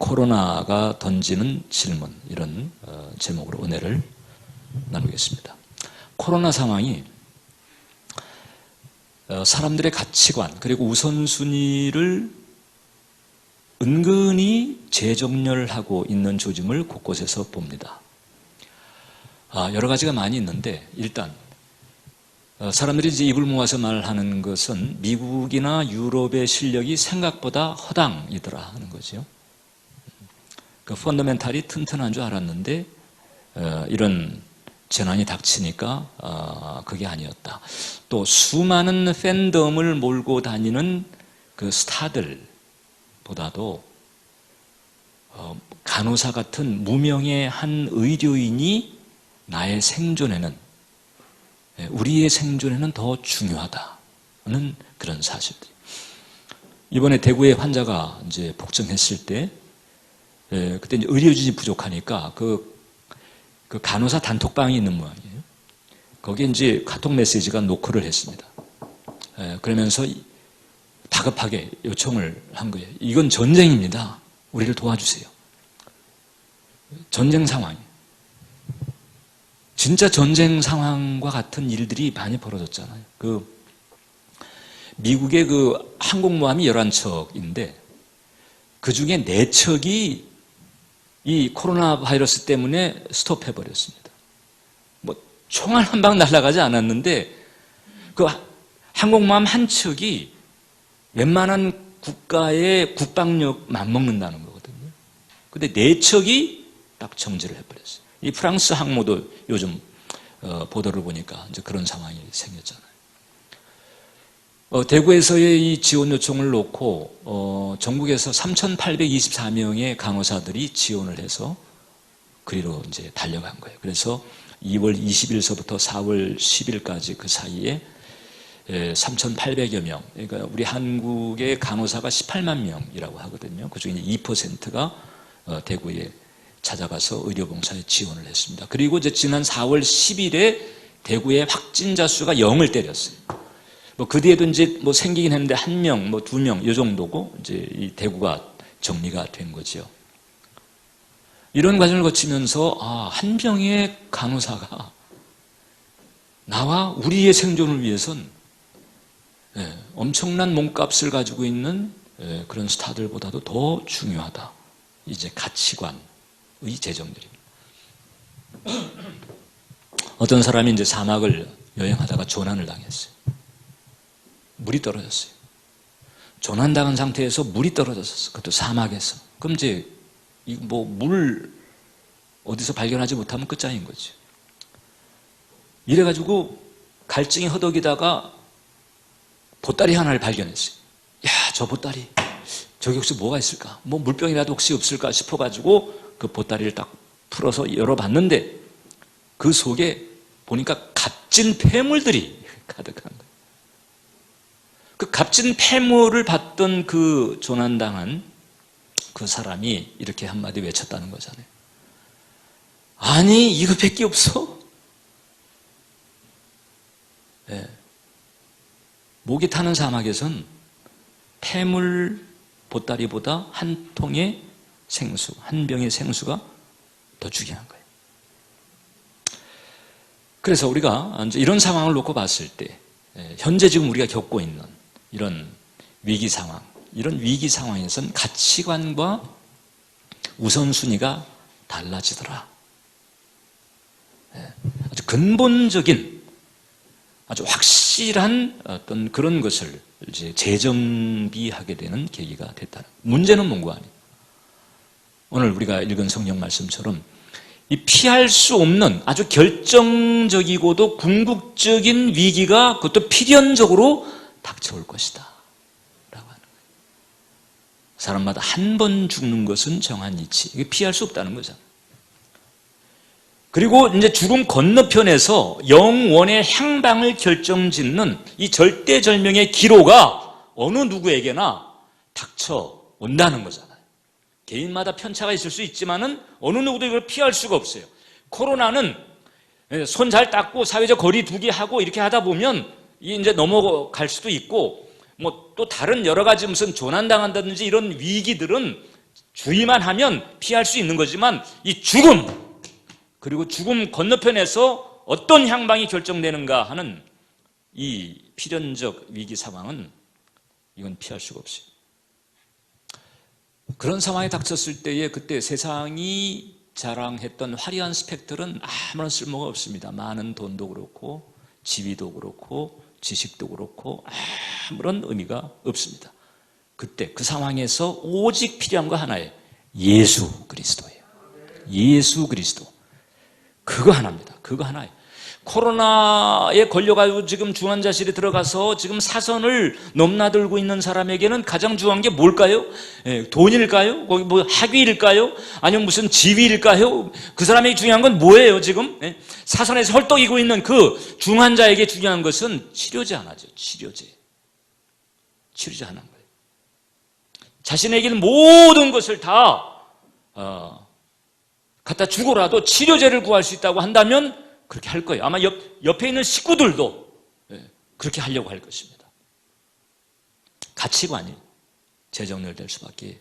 코로나가 던지는 질문, 이런 제목으로 은혜를 나누겠습니다. 코로나 상황이 사람들의 가치관 그리고 우선순위를 은근히 재정렬하고 있는 조짐을 곳곳에서 봅니다. 여러 가지가 많이 있는데, 일단 사람들이 이제 입을 모아서 말하는 것은 미국이나 유럽의 실력이 생각보다 허당이더라 하는 거죠. 그 펀더멘탈이 튼튼한 줄 알았는데 이런 재난이 닥치니까 그게 아니었다. 또 수많은 팬덤을 몰고 다니는 그 스타들보다도 간호사 같은 무명의 한 의료인이 나의 생존에는, 우리의 생존에는 더 중요하다는 그런 사실들. 이번에 대구에 환자가 이제 복정했을 때, 그때 이제 의료진이 부족하니까 그 간호사 단톡방이 있는 모양이에요. 거기에 이제 카톡 메시지가 노크를 했습니다. 그러면서 다급하게 요청을 한 거예요. 이건 전쟁입니다. 우리를 도와주세요. 전쟁 상황이에요. 진짜 전쟁 상황과 같은 일들이 많이 벌어졌잖아요. 미국의 항공모함이 11척인데 그 중에 4척이 이 코로나 바이러스 때문에 스톱해버렸습니다. 총알 한 방 날아가지 않았는데 그 항공모함 한 척이 웬만한 국가의 국방력 맞먹는다는 거거든요. 근데 4척이 딱 정지를 해버렸어요. 이 프랑스 항모도 요즘 보도를 보니까 이제 그런 상황이 생겼잖아요. 대구에서의 이 지원 요청을 놓고 전국에서 3,824명의 간호사들이 지원을 해서 그리로 이제 달려간 거예요. 그래서 2월 20일서부터 4월 10일까지 그 사이에 3,800여 명, 그러니까 우리 한국의 간호사가 18만 명이라고 하거든요. 그중에 2%가 대구에 찾아가서 의료봉사에 지원을 했습니다. 그리고 이제 지난 4월 10일에 대구의 확진자 수가 0을 때렸어요. 그 뒤에도 이제 생기긴 했는데 1명, 2명, 이 정도고 이제 이 대구가 정리가 된 거죠. 이런 과정을 거치면서 한 명의 간호사가 나와 우리의 생존을 위해선 엄청난 몸값을 가지고 있는 그런 스타들보다도 더 중요하다. 이제 가치관의 재정들입니다. 어떤 사람이 이제 사막을 여행하다가 조난을 당했어요. 물이 떨어졌어요. 조난당한 상태에서 물이 떨어졌었어. 그것도 사막에서. 그럼 이제 물 어디서 발견하지 못하면 끝장인 거죠. 이래가지고 갈증이 허덕이다가 보따리 하나를 발견했어요. 야, 저 보따리 저기 혹시 뭐가 있을까? 물병이라도 혹시 없을까 싶어가지고 그 보따리를 딱 풀어서 열어봤는데 그 속에 보니까 값진 폐물들이 가득한 거예요. 그 값진 폐물을 받던 그 조난당한 그 사람이 이렇게 한마디 외쳤다는 거잖아요. 아니, 이거밖에 없어? 목이 타는 사막에선 폐물 보따리보다 한 통의 생수, 한 병의 생수가 더 중요한 거예요. 그래서 우리가 이제 이런 상황을 놓고 봤을 때 현재 지금 우리가 겪고 있는 이런 위기 상황, 이런 위기 상황에선 가치관과 우선순위가 달라지더라. 아주 근본적인, 아주 확실한 어떤 그런 것을 이제 재정비하게 되는 계기가 됐다는. 문제는 뭔가 아니에요. 오늘 우리가 읽은 성경 말씀처럼 이 피할 수 없는 아주 결정적이고도 궁극적인 위기가 그것도 필연적으로 닥쳐올 것이다 라고 하는 거예요. 사람마다 한 번 죽는 것은 정한 이치. 이게 피할 수 없다는 거잖아요. 그리고 이제 죽음 건너편에서 영원의 향방을 결정짓는 이 절대절명의 기로가 어느 누구에게나 닥쳐온다는 거잖아요. 개인마다 편차가 있을 수 있지만은 어느 누구도 이걸 피할 수가 없어요. 코로나는 손 잘 닦고 사회적 거리 두기 하고 이렇게 하다 보면 이게 이제 넘어갈 수도 있고 또 다른 여러 가지 무슨 조난당한다든지 이런 위기들은 주의만 하면 피할 수 있는 거지만 이 죽음, 그리고 죽음 건너편에서 어떤 향방이 결정되는가 하는 이 필연적 위기 상황은 이건 피할 수가 없어요. 그런 상황에 닥쳤을 때에 그때 세상이 자랑했던 화려한 스펙들은 아무런 쓸모가 없습니다. 많은 돈도 그렇고 지위도 그렇고 지식도 그렇고 아무런 의미가 없습니다. 그때 그 상황에서 오직 필요한 거 하나예요. 예수 그리스도예요. 예수 그리스도. 그거 하나입니다. 그거 하나예요. 코로나에 걸려가지고 지금 중환자실에 들어가서 지금 사선을 넘나들고 있는 사람에게는 가장 중요한 게 뭘까요? 돈일까요? 거기 뭐 학위일까요? 아니면 무슨 지위일까요? 그 사람에게 중요한 건 뭐예요, 지금? 사선에서 헐떡이고 있는 그 중환자에게 중요한 것은 치료제 하나죠. 치료제 하나인 거예요. 자신에게는 모든 것을 다 갖다 주고라도 치료제를 구할 수 있다고 한다면 그렇게 할 거예요. 아마 옆에 있는 식구들도 그렇게 하려고 할 것입니다. 가치관이 재정렬될 수밖에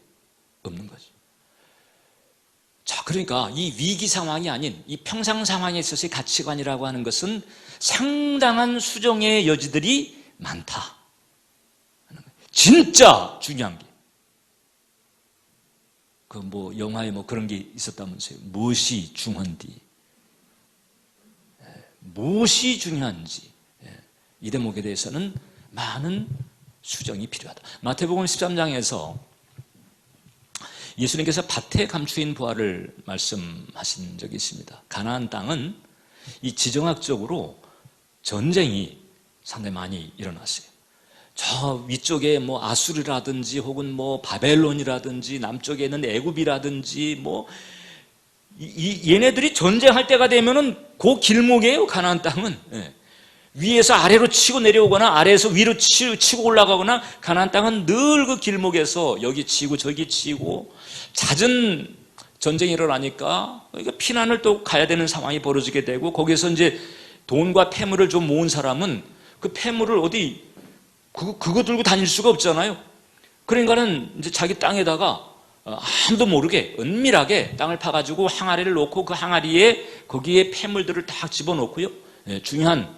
없는 거죠. 자, 그러니까 이 위기 상황이 아닌 이 평상 상황에 있어서의 가치관이라고 하는 것은 상당한 수정의 여지들이 많다. 진짜 중요한 게. 그 뭐 영화에 뭐 그런 게 있었다면서요. 무엇이 중헌디. 무엇이 중요한지 이 대목에 대해서는 많은 수정이 필요하다. 마태복음 13장에서 예수님께서 밭에 감추인 보화를 말씀하신 적이 있습니다. 가나안 땅은 이 지정학적으로 전쟁이 상당히 많이 일어났어요. 저 위쪽에 뭐 아수르라든지 혹은 뭐 바벨론이라든지 남쪽에 있는 애굽이라든지 뭐 얘네들이 전쟁할 때가 되면은 그 길목이에요. 가나안 땅은 위에서 아래로 치고 내려오거나 아래에서 위로 치고 올라가거나 가나안 땅은 늘 그 길목에서 여기 치고 저기 치고 잦은 전쟁이 일어나니까 피난을 또 가야 되는 상황이 벌어지게 되고 거기서 이제 돈과 폐물을 좀 모은 사람은 그 폐물을 어디 그거 들고 다닐 수가 없잖아요. 그러니까는 이제 자기 땅에다가 아무도 모르게 은밀하게 땅을 파가지고 항아리를 놓고 그 항아리에 거기에 폐물들을 딱 집어넣고요. 중요한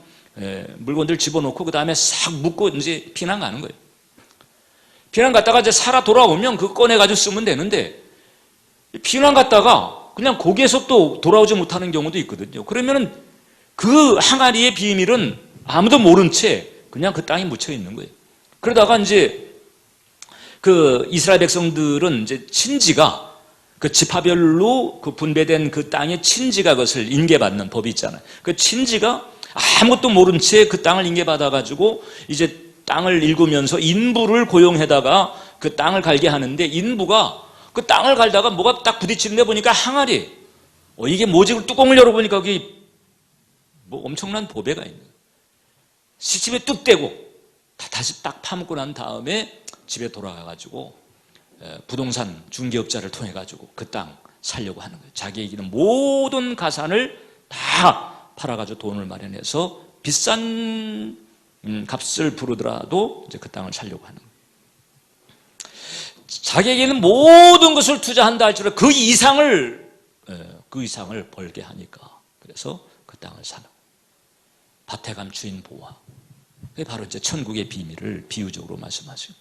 물건들 집어넣고 그 다음에 싹 묶고 이제 피난 가는 거예요. 피난 갔다가 이제 살아 돌아오면 그거 꺼내가지고 쓰면 되는데 피난 갔다가 그냥 거기에서 또 돌아오지 못하는 경우도 있거든요. 그러면은 그 항아리의 비밀은 아무도 모른 채 그냥 그 땅에 묻혀 있는 거예요. 그러다가 이제 그 이스라엘 백성들은 이제 친지가 그 지파별로 그 분배된 그 땅의 친지가 그것을 인계받는 법이 있잖아요. 그 친지가 아무것도 모른 채 그 땅을 인계받아가지고 이제 땅을 일구면서 인부를 고용해다가 그 땅을 갈게 하는데 인부가 그 땅을 갈다가 뭐가 딱 부딪히는데 보니까 항아리. 이게 뭐지? 뚜껑을 열어보니까 거기 뭐 엄청난 보배가 있는 거예요. 시침에 뚝 떼고 다시 딱 파묻고 난 다음에 집에 돌아가가지고 부동산 중개업자를 통해가지고 그 땅 살려고 하는 거예요. 자기에게 있는 모든 가산을 다 팔아가지고 돈을 마련해서 비싼 값을 부르더라도 이제 그 땅을 살려고 하는 거예요. 자기에게는 모든 것을 투자한다 할지라도 그 이상을 벌게 하니까 그래서 그 땅을 사는 거예요. 밭에 감추인 보화. 그게 바로 이제 천국의 비밀을 비유적으로 말씀하죠.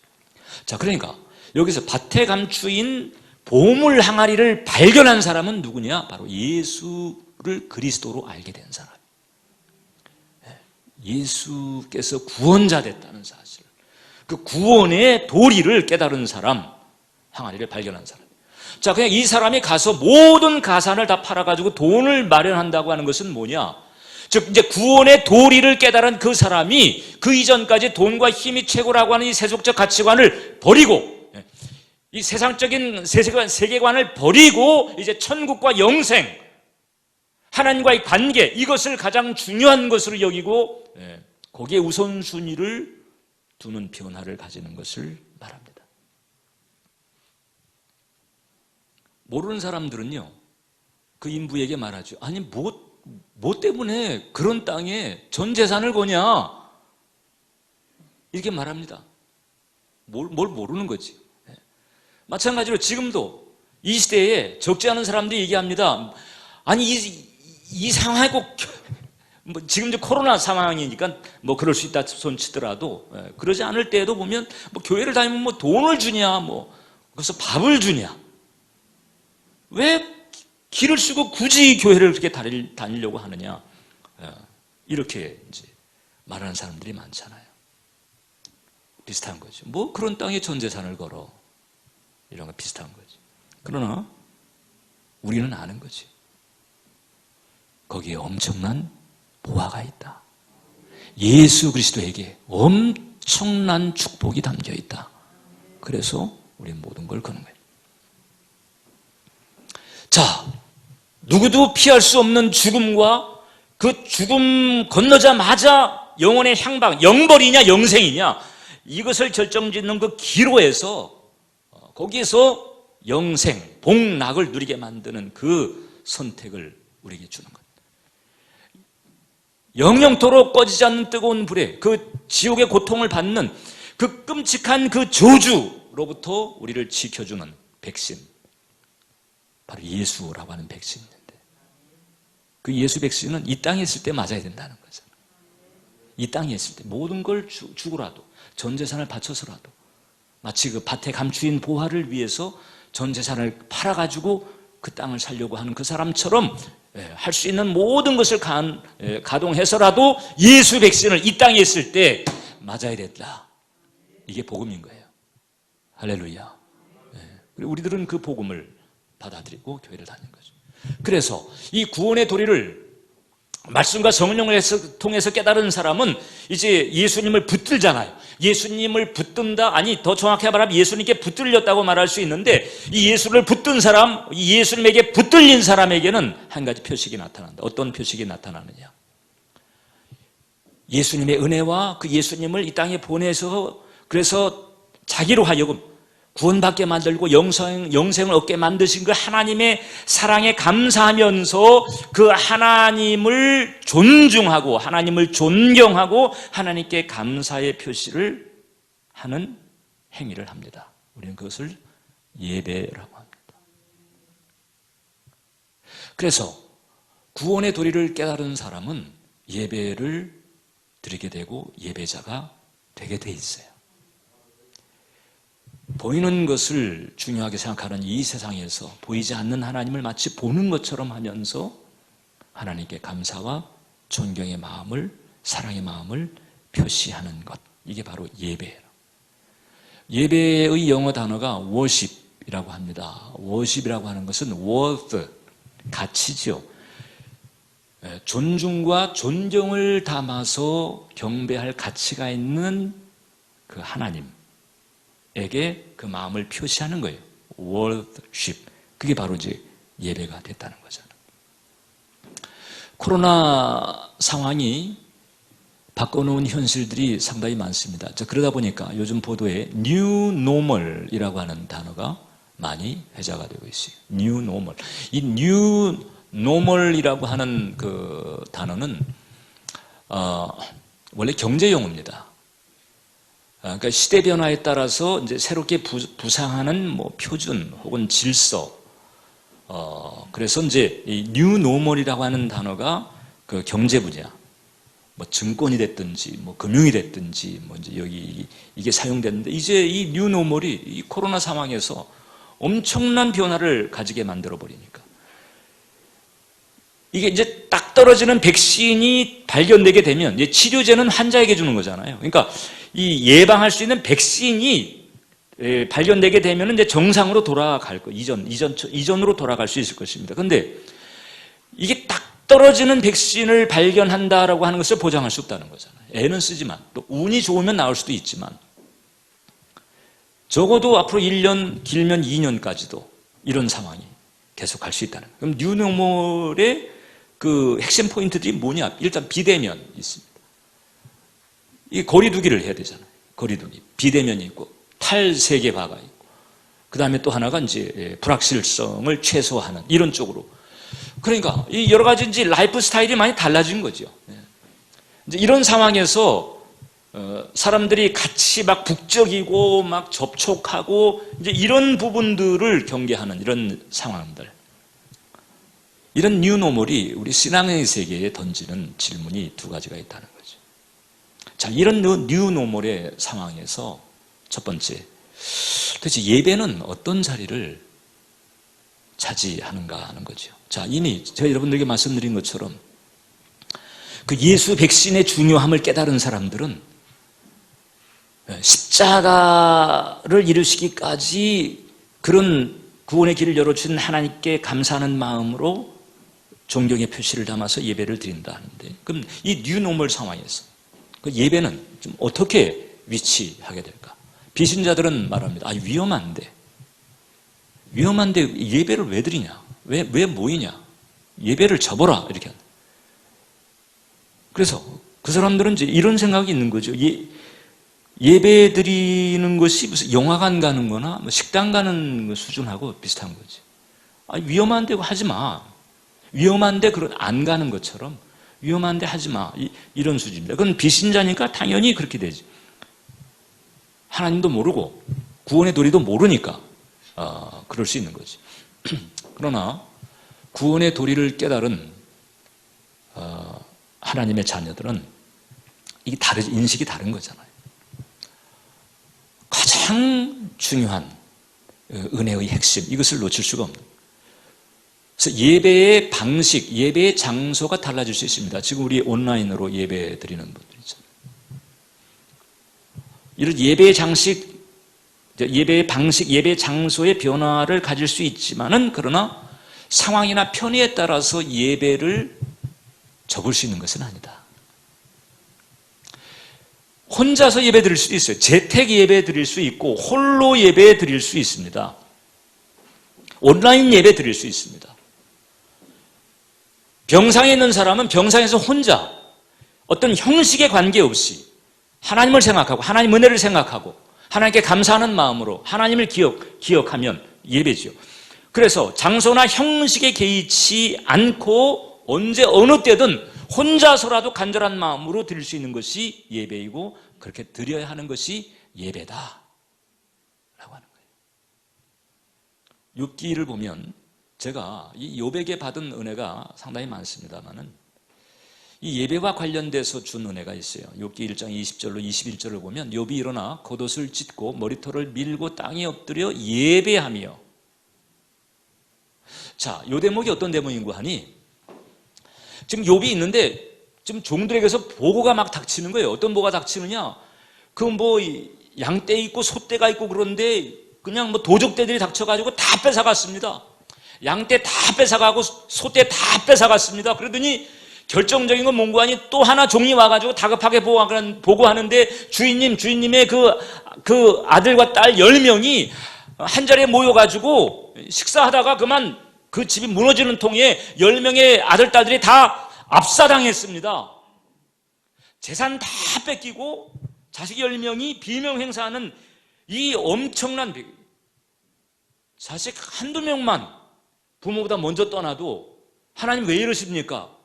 자, 그러니까 여기서 밭에 감추인 보물 항아리를 발견한 사람은 누구냐? 바로 예수를 그리스도로 알게 된 사람. 예수께서 구원자 됐다는 사실. 그 구원의 도리를 깨달은 사람, 항아리를 발견한 사람. 자, 그냥 이 사람이 가서 모든 가산을 다 팔아가지고 돈을 마련한다고 하는 것은 뭐냐? 즉, 이제 구원의 도리를 깨달은 그 사람이 그 이전까지 돈과 힘이 최고라고 하는 이 세속적 가치관을 버리고, 이 세상적인 세계관을 버리고, 이제 천국과 영생, 하나님과의 관계, 이것을 가장 중요한 것으로 여기고, 거기에 우선순위를 두는 변화를 가지는 것을 말합니다. 모르는 사람들은요, 그 인부에게 말하죠. 아니, 뭐 때문에 그런 땅에 전 재산을 거냐? 이렇게 말합니다. 뭘 모르는 거지. 마찬가지로 지금도 이 시대에 적지 않은 사람들이 얘기합니다. 아니 이 상황에 꼭 뭐 지금 이제 코로나 상황이니까 뭐 그럴 수 있다 손치더라도 그러지 않을 때에도 보면 뭐 교회를 다니면 뭐 돈을 주냐 뭐 그래서 밥을 주냐 왜 길을 쓰고 굳이 교회를 그렇게 다니려고 하느냐 이렇게 이제 말하는 사람들이 많잖아요. 비슷한 거죠. 뭐 그런 땅에 전 재산을 걸어 이런 거 비슷한 거죠. 그러나 우리는 아는 거지. 거기에 엄청난 보화가 있다. 예수 그리스도에게 엄청난 축복이 담겨 있다. 그래서 우리는 모든 걸 거는 거예요. 자, 누구도 피할 수 없는 죽음과 그 죽음 건너자마자 영혼의 향방, 영벌이냐 영생이냐 이것을 결정짓는 그 기로에서 거기에서 영생, 복락을 누리게 만드는 그 선택을 우리에게 주는 것. 영영토록 꺼지지 않는 뜨거운 불에 그 지옥의 고통을 받는 그 끔찍한 그 저주로부터 우리를 지켜주는 백신, 바로 예수라고 하는 백신인데 그 예수 백신은 이 땅에 있을 때 맞아야 된다는 거잖아요. 이 땅에 있을 때 모든 걸 주고라도 전 재산을 바쳐서라도 마치 그 밭에 감추인 보화를 위해서 전 재산을 팔아가지고 그 땅을 살려고 하는 그 사람처럼 할 수 있는 모든 것을 가동해서라도 예수 백신을 이 땅에 있을 때 맞아야 된다. 이게 복음인 거예요. 할렐루야. 그리고 우리들은 그 복음을 받아들이고 교회를 다니는 거죠. 그래서 이 구원의 도리를 말씀과 성령을 통해서 깨달은 사람은 이제 예수님을 붙들잖아요. 예수님을 붙든다, 아니 더 정확히 말하면 예수님께 붙들렸다고 말할 수 있는데 이 예수를 붙든 사람, 이 예수님에게 붙들린 사람에게는 한 가지 표식이 나타난다. 어떤 표식이 나타나느냐? 예수님의 은혜와 그 예수님을 이 땅에 보내서 그래서 자기로 하여금 구원받게 만들고 영생을 얻게 만드신 그 하나님의 사랑에 감사하면서 그 하나님을 존중하고 하나님을 존경하고 하나님께 감사의 표시를 하는 행위를 합니다. 우리는 그것을 예배라고 합니다. 그래서 구원의 도리를 깨달은 사람은 예배를 드리게 되고 예배자가 되게 돼 있어요. 보이는 것을 중요하게 생각하는 이 세상에서 보이지 않는 하나님을 마치 보는 것처럼 하면서 하나님께 감사와 존경의 마음을, 사랑의 마음을 표시하는 것. 이게 바로 예배예요. 예배의 영어 단어가 worship이라고 합니다. worship이라고 하는 것은 worth, 가치죠. 존중과 존경을 담아서 경배할 가치가 있는 그 하나님 에게 그 마음을 표시하는 거예요. worship. 그게 바로 이제 예배가 됐다는 거잖아요. 코로나 상황이 바꿔놓은 현실들이 상당히 많습니다. 그러다 보니까 요즘 보도에 new normal이라고 하는 단어가 많이 회자가 되고 있어요. new normal. 이 new normal이라고 하는 그 단어는 원래 경제 용어입니다. 그러니까 시대 변화에 따라서 이제 새롭게 부상하는 뭐 표준 혹은 질서. 그래서 이제 이 뉴 노멀이라고 하는 단어가 그 경제 분야, 뭐 증권이 됐든지, 뭐 금융이 됐든지, 뭐 이제 여기 이게 사용됐는데 이제 이 뉴 노멀이 이 코로나 상황에서 엄청난 변화를 가지게 만들어 버리니까 이게 이제 딱 떨어지는 백신이 발견되게 되면 이제 치료제는 환자에게 주는 거잖아요. 그러니까 이 예방할 수 있는 백신이 발견되게 되면 이제 정상으로 돌아갈 거, 이전으로 돌아갈 수 있을 것입니다. 그런데 이게 딱 떨어지는 백신을 발견한다라고 하는 것을 보장할 수 없다는 거잖아요. 애는 쓰지만 또 운이 좋으면 나올 수도 있지만 적어도 앞으로 1년, 길면 2년까지도 이런 상황이 계속 갈 수 있다는 거예요. 그럼 뉴노멀의 그 핵심 포인트들이 뭐냐? 일단 비대면 있습니다. 이 거리두기를 해야 되잖아요. 거리두기. 비대면이 있고 탈세계화가 있고 그 다음에 또 하나가 이제 불확실성을 최소화하는 이런 쪽으로. 그러니까 이 여러 가지 이제 라이프 스타일이 많이 달라진 거죠. 이제 이런 상황에서 사람들이 같이 막 북적이고 막 접촉하고 이제 이런 부분들을 경계하는 이런 상황들. 이런 뉴노멀이 우리 신앙의 세계에 던지는 질문이 두 가지가 있다는 거죠. 자, 이런 뉴노멀의 상황에서 첫 번째, 도대체 예배는 어떤 자리를 차지하는가 하는 거죠. 자, 이미 제가 여러분들에게 말씀드린 것처럼 그 예수 백신의 중요함을 깨달은 사람들은 십자가를 이루시기까지 그런 구원의 길을 열어주신 하나님께 감사하는 마음으로 존경의 표시를 담아서 예배를 드린다 하는데, 그럼 이 뉴노멀 상황에서 그 예배는 좀 어떻게 위치하게 될까? 비신자들은 말합니다. 위험한데 예배를 왜 드리냐? 왜 모이냐? 예배를 접어라 이렇게. 그래서 그 사람들은 이제 이런 생각이 있는 거죠. 예배 드리는 것이 무슨 영화관 가는 거나 뭐 식당 가는 수준하고 비슷한 거지. 위험한데 하지 마. 위험한데 안 가는 것처럼 위험한데 하지 마. 이런 수준입니다. 그건 비신자니까 당연히 그렇게 되지. 하나님도 모르고 구원의 도리도 모르니까 그럴 수 있는 거지. 그러나 구원의 도리를 깨달은 하나님의 자녀들은 이게 인식이 다른 거잖아요. 가장 중요한 은혜의 핵심, 이것을 놓칠 수가 없는 거예요. 그래서 예배의 방식, 예배의 장소가 달라질 수 있습니다. 지금 우리 온라인으로 예배 드리는 분들 있잖아요. 이런 예배의 방식, 예배의 장소의 변화를 가질 수 있지만은, 그러나 상황이나 편의에 따라서 예배를 접을 수 있는 것은 아니다. 혼자서 예배 드릴 수도 있어요. 재택 예배 드릴 수 있고 홀로 예배 드릴 수 있습니다. 온라인 예배 드릴 수 있습니다. 병상에 있는 사람은 병상에서 혼자 어떤 형식에 관계없이 하나님을 생각하고 하나님 은혜를 생각하고 하나님께 감사하는 마음으로 하나님을 기억하면 예배지요. 그래서 장소나 형식에 개의치 않고 언제 어느 때든 혼자서라도 간절한 마음으로 드릴 수 있는 것이 예배이고, 그렇게 드려야 하는 것이 예배다 라고 하는 거예요. 욥기를 보면 제가 이 욥에게 받은 은혜가 상당히 많습니다만은 이 예배와 관련돼서 준 은혜가 있어요. 욥기 1장 20절로 21절을 보면 욥이 일어나 겉옷을 찢고 머리털을 밀고 땅에 엎드려 예배하며. 자, 이 대목이 어떤 대목인고 하니, 지금 욥이 있는데 지금 종들에게서 보고가 막 닥치는 거예요. 어떤 보고가 닥치느냐? 그 뭐 양떼 있고 소떼가 있고 그런데 그냥 뭐 도적떼들이 닥쳐가지고 다 뺏어갔습니다. 양떼 다 뺏어가고 소떼 다 뺏어갔습니다. 그러더니 결정적인 건 뭔고 하니 또 하나 종이 와가지고 다급하게 보고하는데 주인님의 그 아들과 딸 10명이 한 자리에 모여가지고 식사하다가 그만 그 집이 무너지는 통에 10명의 아들, 딸들이 다 압사당했습니다. 재산 다 뺏기고 자식 10명이 비명 행사하는 이 엄청난 자식 한두 명만 부모보다 먼저 떠나도 하나님 왜 이러십니까?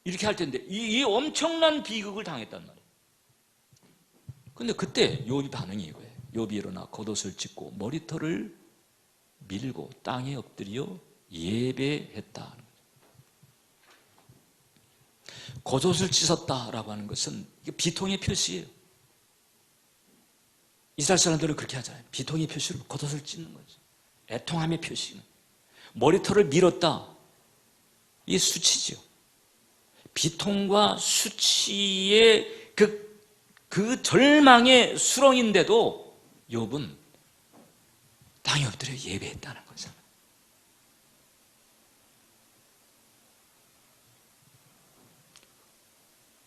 이렇게 할 텐데 이 엄청난 비극을 당했단 말이에요. 근데 그때 욥이 반응이 이거예요. 욥이 일어나 겉옷을 찢고 머리털을 밀고 땅에 엎드려 예배했다. 겉옷을 찢었다라고 하는 것은 비통의 표시예요. 이스라엘 사람들은 그렇게 하잖아요. 비통의 표시로 겉옷을 찢는 거죠. 애통함의 표시는. 머리털을 밀었다. 이게 수치죠. 비통과 수치의 그 절망의 수렁인데도 욥은 땅에 엎드려 예배했다는 거잖아요.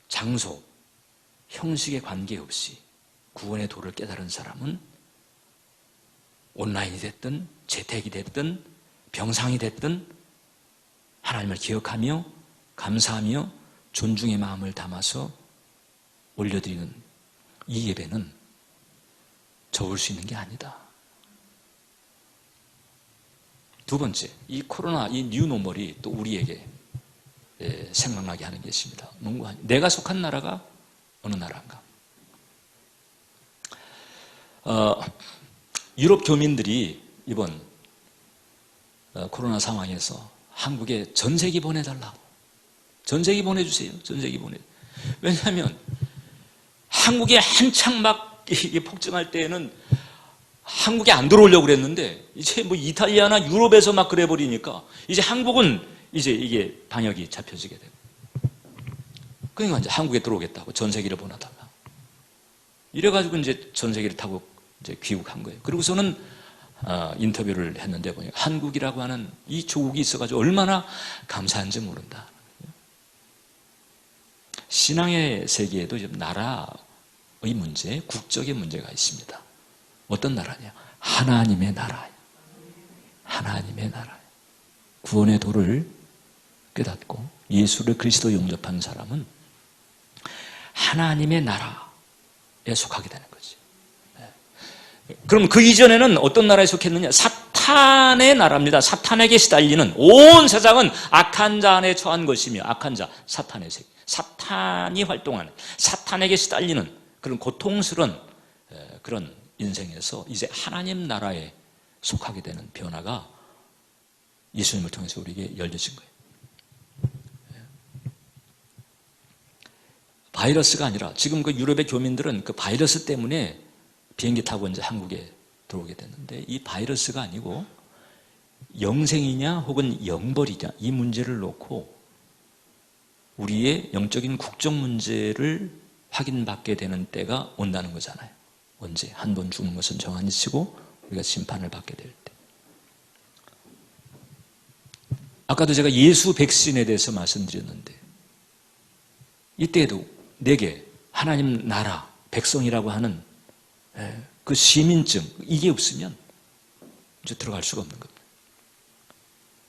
장소, 형식에 관계없이 구원의 도를 깨달은 사람은 온라인이 됐든 재택이 됐든 병상이 됐든 하나님을 기억하며 감사하며 존중의 마음을 담아서 올려드리는 이 예배는 접을 수 있는 게 아니다. 두 번째, 이 코로나, 이 뉴노멀이 또 우리에게 생각나게 하는 게 있습니다. 내가 속한 나라가 어느 나라인가? 유럽 교민들이 이번 코로나 상황에서 한국에 전세기 보내달라고. 전세기 보내주세요. 전세기 왜냐하면 한국에 한창 막 이게 폭증할 때에는 한국에 안 들어오려고 그랬는데 이제 뭐 이탈리아나 유럽에서 막 그래 버리니까 이제 한국은 이제 이게 방역이 잡혀지게 되고, 그러니까 이제 한국에 들어오겠다고 전세기를 보내달라. 이래가지고 이제 전세기를 타고 이제 귀국한 거예요. 그리고서는 인터뷰를 했는데 보니까 한국이라고 하는 이 조국이 있어가지고 얼마나 감사한지 모른다. 신앙의 세계에도 나라의 문제, 국적의 문제가 있습니다. 어떤 나라냐? 하나님의 나라예요. 하나님의 나라예요. 구원의 도를 깨닫고 예수를 그리스도 영접한 사람은 하나님의 나라에 속하게 되는 거지. 그럼 그 이전에는 어떤 나라에 속했느냐? 사탄의 나라입니다. 사탄에게 시달리는, 온 세상은 악한 자 안에 처한 것이며, 악한 자, 사탄의 세계, 사탄이 활동하는, 사탄에게 시달리는 그런 고통스러운 그런 인생에서 이제 하나님 나라에 속하게 되는 변화가 예수님을 통해서 우리에게 열려진 거예요. 바이러스가 아니라, 지금 그 유럽의 교민들은 그 바이러스 때문에 비행기 타고 이제 한국에 들어오게 됐는데, 이 바이러스가 아니고 영생이냐 혹은 영벌이냐, 이 문제를 놓고 우리의 영적인 국적 문제를 확인받게 되는 때가 온다는 거잖아요. 언제? 한 번 죽는 것은 정한이 치고 우리가 심판을 받게 될 때. 아까도 제가 예수 백신에 대해서 말씀드렸는데, 이때에도 내게 하나님 나라 백성이라고 하는 그 시민증, 이게 없으면 이제 들어갈 수가 없는 겁니다.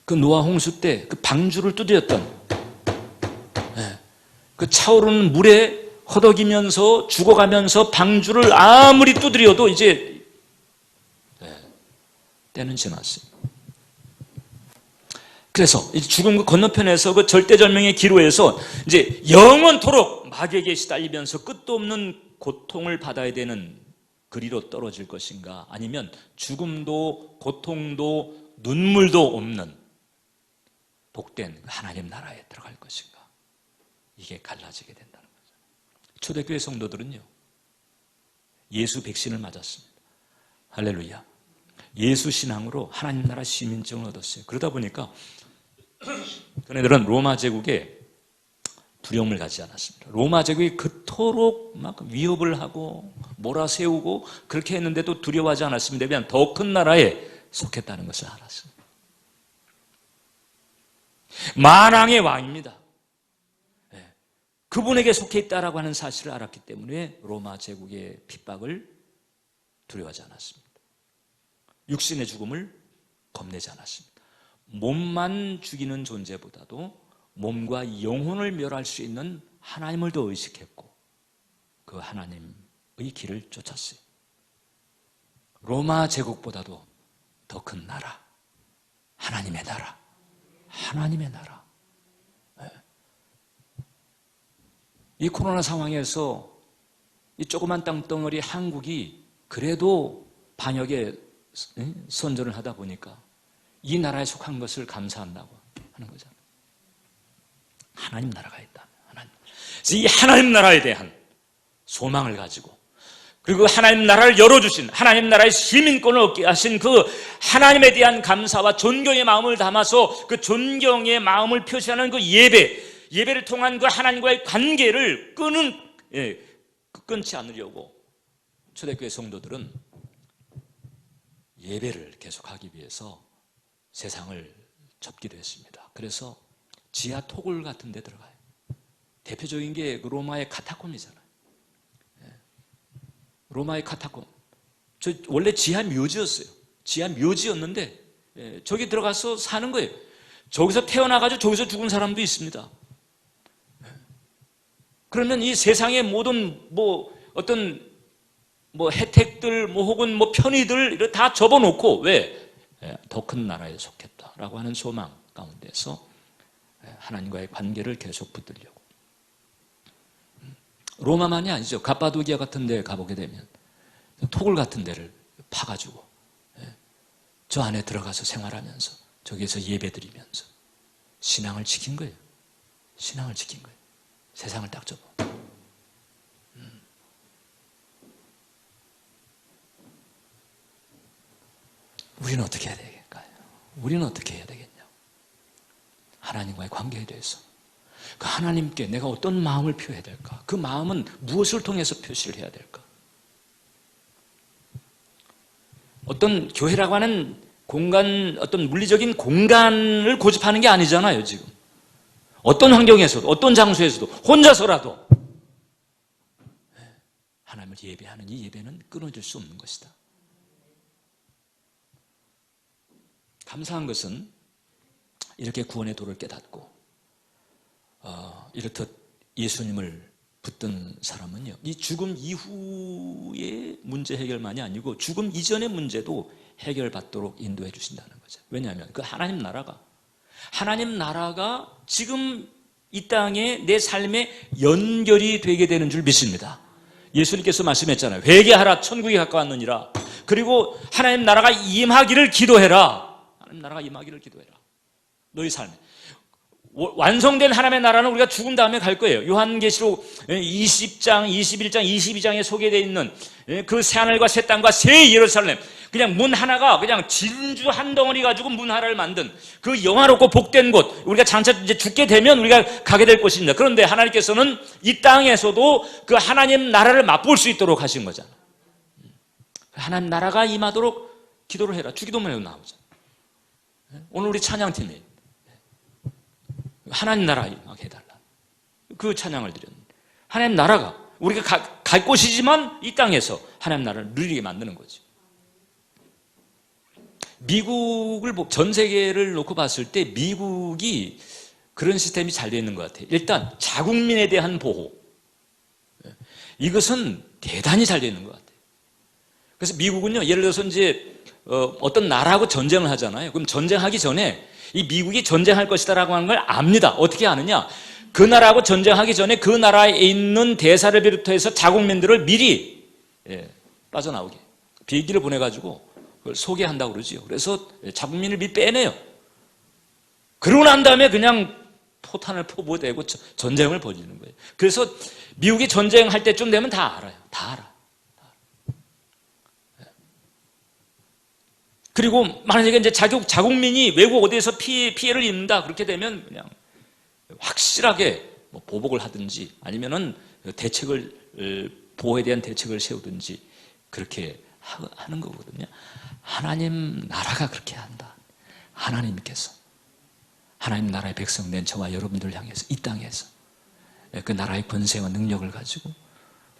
그 노아 홍수 때 그 방주를 두드렸던, 그 차오르는 물에 허덕이면서 죽어가면서 방주를 아무리 두드려도 이제 때는 지났습니다. 그래서 죽음 그 건너편에서 그 절대절명의 기로에서 이제 영원토록 마귀에게 시달리면서 끝도 없는 고통을 받아야 되는 그리로 떨어질 것인가, 아니면 죽음도 고통도 눈물도 없는 복된 하나님 나라에 들어갈 것인가, 이게 갈라지게 된다는 거죠. 초대교회 성도들은요, 예수 백신을 맞았습니다. 할렐루야. 예수 신앙으로 하나님 나라 시민증을 얻었어요. 그러다 보니까 그네들은 로마 제국에 두려움을 갖지 않았습니다. 로마 제국이 그토록 막 위협을 하고 몰아세우고 그렇게 했는데도 두려워하지 않았습니다. 왜냐하면 더 큰 나라에 속했다는 것을 알았습니다. 만왕의 왕입니다. 그분에게 속해 있다라고 하는 사실을 알았기 때문에 로마 제국의 핍박을 두려워하지 않았습니다. 육신의 죽음을 겁내지 않았습니다. 몸만 죽이는 존재보다도 몸과 영혼을 멸할 수 있는 하나님을 더 의식했고, 그 하나님의 길을 쫓았어요. 로마 제국보다도 더 큰 나라, 하나님의 나라, 하나님의 나라. 이 코로나 상황에서 이 조그만 땅덩어리 한국이 그래도 방역에 선전을 하다 보니까 이 나라에 속한 것을 감사한다고 하는 거잖아요. 하나님 나라가 있다. 그래서 이 하나님 나라에 대한 소망을 가지고, 그리고 하나님 나라를 열어주신, 하나님 나라의 시민권을 얻게 하신 그 하나님에 대한 감사와 존경의 마음을 담아서 그 존경의 마음을 표시하는 그 예배를 통한 그 하나님과의 관계를 끊지 않으려고 초대교회 성도들은 예배를 계속하기 위해서 세상을 접기도 했습니다. 그래서 지하 토굴 같은 데 들어가요. 대표적인 게 로마의 카타콤이잖아요. 로마의 카타콤. 저 원래 지하 묘지였어요. 지하 묘지였는데 저기 들어가서 사는 거예요. 저기서 태어나가지고 저기서 죽은 사람도 있습니다. 그러면 이 세상의 모든 어떤 혜택들 혹은 편의들 이런 다 접어놓고, 왜? 더 큰 나라에 속했다라고 하는 소망 가운데서 하나님과의 관계를 계속 붙들려고. 로마만이 아니죠. 갑바도기아 같은 데 가보게 되면 토굴 같은 데를 파가지고 저 안에 들어가서 생활하면서 저기에서 예배드리면서 신앙을 지킨 거예요. 신앙을 지킨 거예요. 세상을 딱 접어. 우리는 어떻게 해야 되겠까요? 우리는 어떻게 해야 되겠냐? 하나님과의 관계에 대해서 그 하나님께 내가 어떤 마음을 표해야 될까? 그 마음은 무엇을 통해서 표시를 해야 될까? 어떤 교회라고 하는 공간, 어떤 물리적인 공간을 고집하는 게 아니잖아요, 지금. 어떤 환경에서도, 어떤 장소에서도, 혼자서라도 하나님을 예배하는 이 예배는 끊어질 수 없는 것이다. 감사한 것은 이렇게 구원의 도를 깨닫고 이렇듯 예수님을 붙든 사람은요, 이 죽음 이후의 문제 해결만이 아니고 죽음 이전의 문제도 해결받도록 인도해 주신다는 거죠. 왜냐하면 그 하나님 나라가 지금 이 땅에 내 삶에 연결이 되게 되는 줄 믿습니다. 예수님께서 말씀했잖아요. 회개하라, 천국이 가까웠느니라. 그리고 하나님 나라가 임하기를 기도해라. 하나님 나라가 임하기를 기도해라. 너희 삶에 완성된 하나님의 나라는 우리가 죽은 다음에 갈 거예요. 요한계시록 20장, 21장, 22장에 소개되어 있는 그 새하늘과 새 땅과 새 예루살렘, 그냥 문 하나가 그냥 진주 한 덩어리 가지고 문 하나를 만든 그 영화롭고 복된 곳, 우리가 장차 이제 죽게 되면 우리가 가게 될 곳입니다. 그런데 하나님께서는 이 땅에서도 그 하나님 나라를 맛볼 수 있도록 하신 거잖아요. 하나님 나라가 임하도록 기도를 해라. 주기도문에도 나오죠. 오늘 우리 찬양팀이 하나님 나라 임하게 해달라. 그 찬양을 드렸는데 하나님 나라가 우리가 갈 곳이지만 이 땅에서 하나님 나라를 누리게 만드는 거죠. 미국을 전 세계를 놓고 봤을 때 미국이 그런 시스템이 잘 되어 있는 것 같아요. 일단 자국민에 대한 보호, 이것은 대단히 잘 되어 있는 것 같아요. 그래서 미국은요, 예를 들어서 이제 어떤 나라하고 전쟁을 하잖아요. 그럼 전쟁하기 전에 이 미국이 전쟁할 것이다라고 하는 걸 압니다. 어떻게 아느냐? 그 나라하고 전쟁하기 전에 그 나라에 있는 대사를 비롯해서 자국민들을 미리 빠져나오게 비행기를 보내가지고 그걸 소개한다고 그러지요. 그래서 자국민을 미리 빼내요. 그러고 난 다음에 그냥 포탄을 포부대고 전쟁을 벌이는 거예요. 그래서 미국이 전쟁할 때쯤 되면 다 알아요. 다 알아. 그리고 만약에 이제 자국민이 외국 어디에서 피해를 입는다 그렇게 되면 그냥 확실하게 보복을 하든지 아니면은 대책을 보호에 대한 대책을 세우든지 그렇게 하는 거거든요. 하나님 나라가 그렇게 한다. 하나님께서 하나님 나라의 백성된 저와 여러분들을 향해서 이 땅에서 그 나라의 권세와 능력을 가지고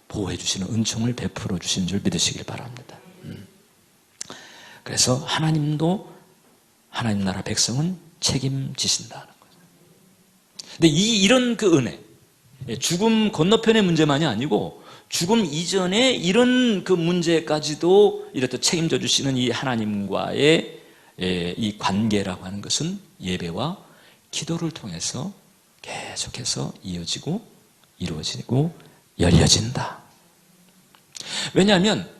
보호해 주시는 은총을 베풀어 주신 줄 믿으시길 바랍니다. 그래서 하나님도 하나님 나라 백성은 책임지신다는 거죠. 근데 이런 그 은혜, 죽음 건너편의 문제만이 아니고 죽음 이전에 이런 그 문제까지도 이렇게 책임져 주시는 이 하나님과의 이 관계라고 하는 것은 예배와 기도를 통해서 계속해서 이어지고 이루어지고 열려진다. 왜냐하면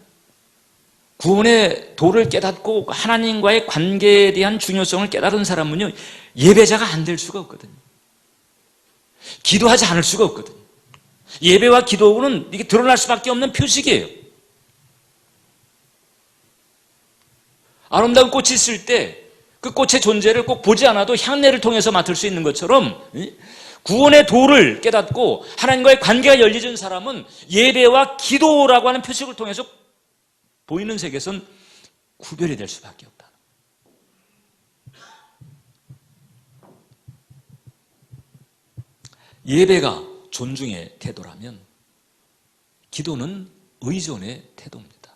구원의 도를 깨닫고 하나님과의 관계에 대한 중요성을 깨달은 사람은요, 예배자가 안 될 수가 없거든요. 기도하지 않을 수가 없거든요. 예배와 기도는 이게 드러날 수밖에 없는 표식이에요. 아름다운 꽃이 있을 때 그 꽃의 존재를 꼭 보지 않아도 향내를 통해서 맡을 수 있는 것처럼 구원의 도를 깨닫고 하나님과의 관계가 열려진 사람은 예배와 기도라고 하는 표식을 통해서 보이는 세계에선 구별이 될 수밖에 없다. 예배가 존중의 태도라면 기도는 의존의 태도입니다.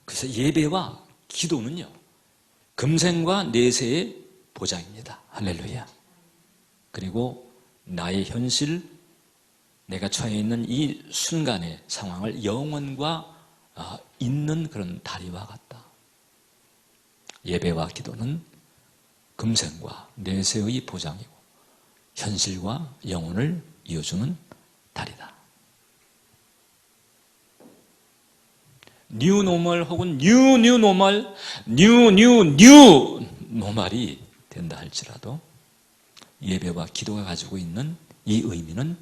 그래서 예배와 기도는요, 금생과 내세의 보장입니다. 할렐루야. 그리고 나의 현실, 내가 처해 있는 이 순간의 상황을 영원과 잇는 그런 다리와 같다. 예배와 기도는 금생과 내세의 보장이고 현실과 영혼을 이어주는 달이다. 뉴 노멀 혹은 뉴 노멀, 뉴 노멀이 된다 할지라도 예배와 기도가 가지고 있는 이 의미는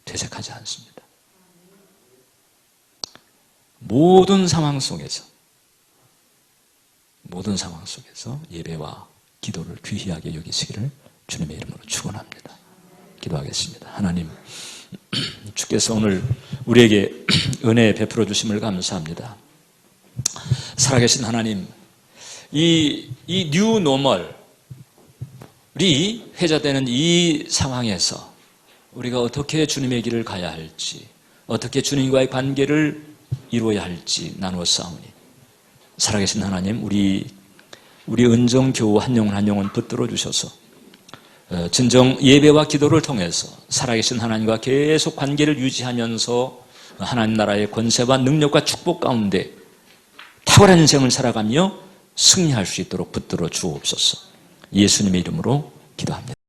퇴색하지 않습니다. 모든 상황 속에서 예배와 기도를 귀히하게 여기시기를 주님의 이름으로 축원합니다. 기도하겠습니다. 하나님, 주께서 오늘 우리에게 은혜 베풀어 주심을 감사합니다. 살아계신 하나님, 이 뉴 노멀이 회자되는 이 상황에서 우리가 어떻게 주님의 길을 가야 할지, 어떻게 주님과의 관계를 이루어야 할지 나누어 싸우니, 살아계신 하나님, 우리 은정교우 한 영혼 한 영혼 붙들어 주셔서 진정 예배와 기도를 통해서 살아계신 하나님과 계속 관계를 유지하면서 하나님 나라의 권세와 능력과 축복 가운데 탁월한 인생을 살아가며 승리할 수 있도록 붙들어 주옵소서. 예수님의 이름으로 기도합니다.